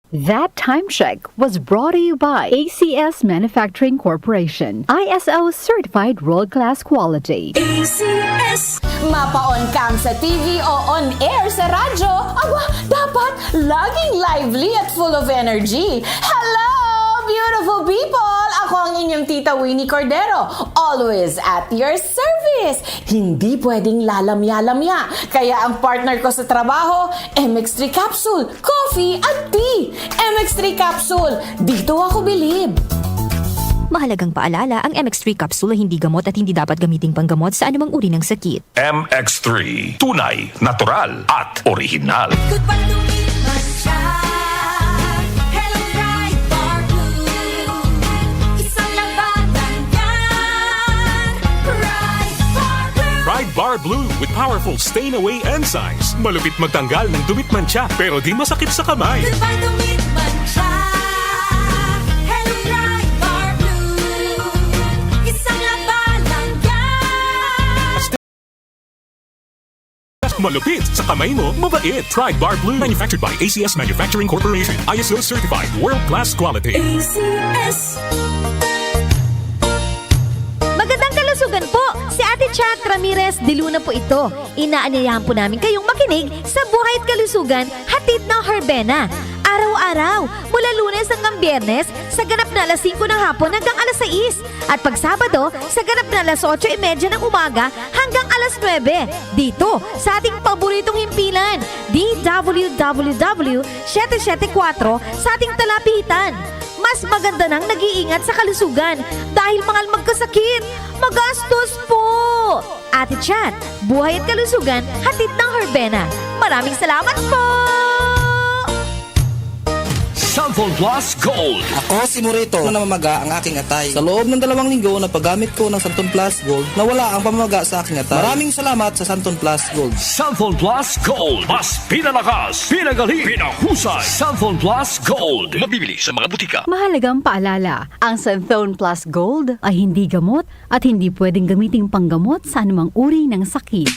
That time check was brought to you by ACS Manufacturing Corporation, ISO certified world-class quality. ACS! Mapa-on cam sa TV o on air sa radyo, aba, dapat laging lively at full of energy. Hello, beautiful people! Ako ang inyong tita Winnie Cordero, always at your service. Hindi pwedeng lalamya-lamya, kaya ang partner ko sa trabaho, MX3 Capsule, coffee at tea. MX3 Capsule, dito ako bilib. Mahalagang paalala, ang MX3 capsule ay hindi gamot at hindi dapat gamiting panggamot sa anumang uri ng sakit. MX3, tunay, natural at original. Pride Bar Blue with powerful stain-away enzymes. Malupit magtanggal ng dumit mancha pero di masakit sa kamay. Malupit sa kamay mo, mabait. Pride Bar Blue, manufactured by ACS Manufacturing Corporation. ISO certified, world-class quality. ACS. Magandang kalusugan po! Si Ate Chat Ramirez de Luna po ito. Inaanyayahan po namin kayong makinig sa Buhay at Kalusugan, hatid ng Herbena. Araw-araw, mula Lunes hanggang Biyernes, sa ganap na alas 5 ng hapon hanggang alas 6. At pag Sabado, sa ganap na alas 8:30 ng umaga hanggang alas 9. Dito, sa ating paboritong himpilan, DWWW 774 sa ating talapitan. Mas maganda nang nag-iingat sa kalusugan dahil mahal magkasakit. Magastos po! Ate Chat, Buhay at Kalusugan, hatid ng Herbena. Maraming salamat po! Santhol Plus Gold. Ako si Morito na namamaga ang aking atay. Sa loob ng 2 linggo na paggamit ko ng Santon Plus Gold, nawala ang pamamaga sa aking atay. Maraming salamat sa Santon Plus Gold. Santhol Plus Gold. Mas pinalakas, pinagaling, pinahusay. Santhol Plus Gold. Mabibili sa mga butika. Mahalagang paalala, ang Santhone Plus Gold ay hindi gamot at hindi pwedeng gamiting panggamot sa anumang uri ng sakit.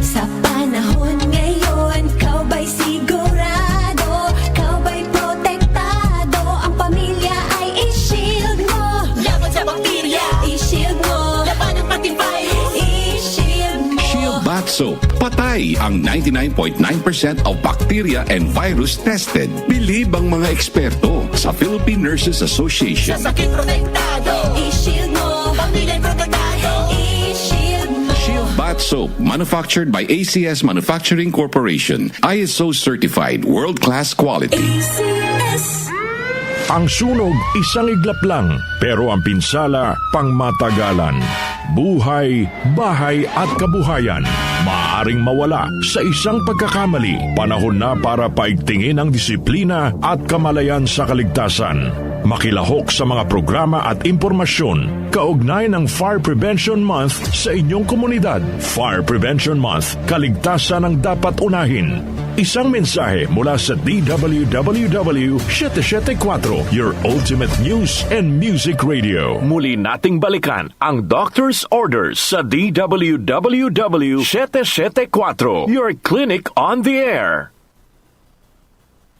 Sa panahon ngayon, kau ba'y sigurado? Kau ba'y protektado? Ang pamilya ay i-shield mo. Laban sa bakterya, i-shield mo. Laban ng matibay, i-shield mo. Shield Bath Soap. Patay ang 99.9% of bacteria and virus tested. Bilib ang mga eksperto sa Philippine Nurses Association. Sa sakit protektado, i-shield mo. Pamilya protektado, i-shield mo. Shield Bath Soap, manufactured by ACS Manufacturing Corporation. ISO certified, world-class quality. ACS. Ang sunog, isang iglap lang, pero ang pinsala, pangmatagalan. Buhay, bahay at kabuhayan. Maaaring mawala sa isang pagkakamali. Panahon na para paigtingin ang disiplina at kamalayan sa kaligtasan. Makilahok sa mga programa at impormasyon kaugnay ng Fire Prevention Month sa inyong komunidad. Fire Prevention Month, kaligtasan ang dapat unahin. Isang mensahe mula sa DWWW 774, your ultimate news and music radio. Muli nating balikan ang Doctor's Orders sa DWWW 774, your clinic on the air.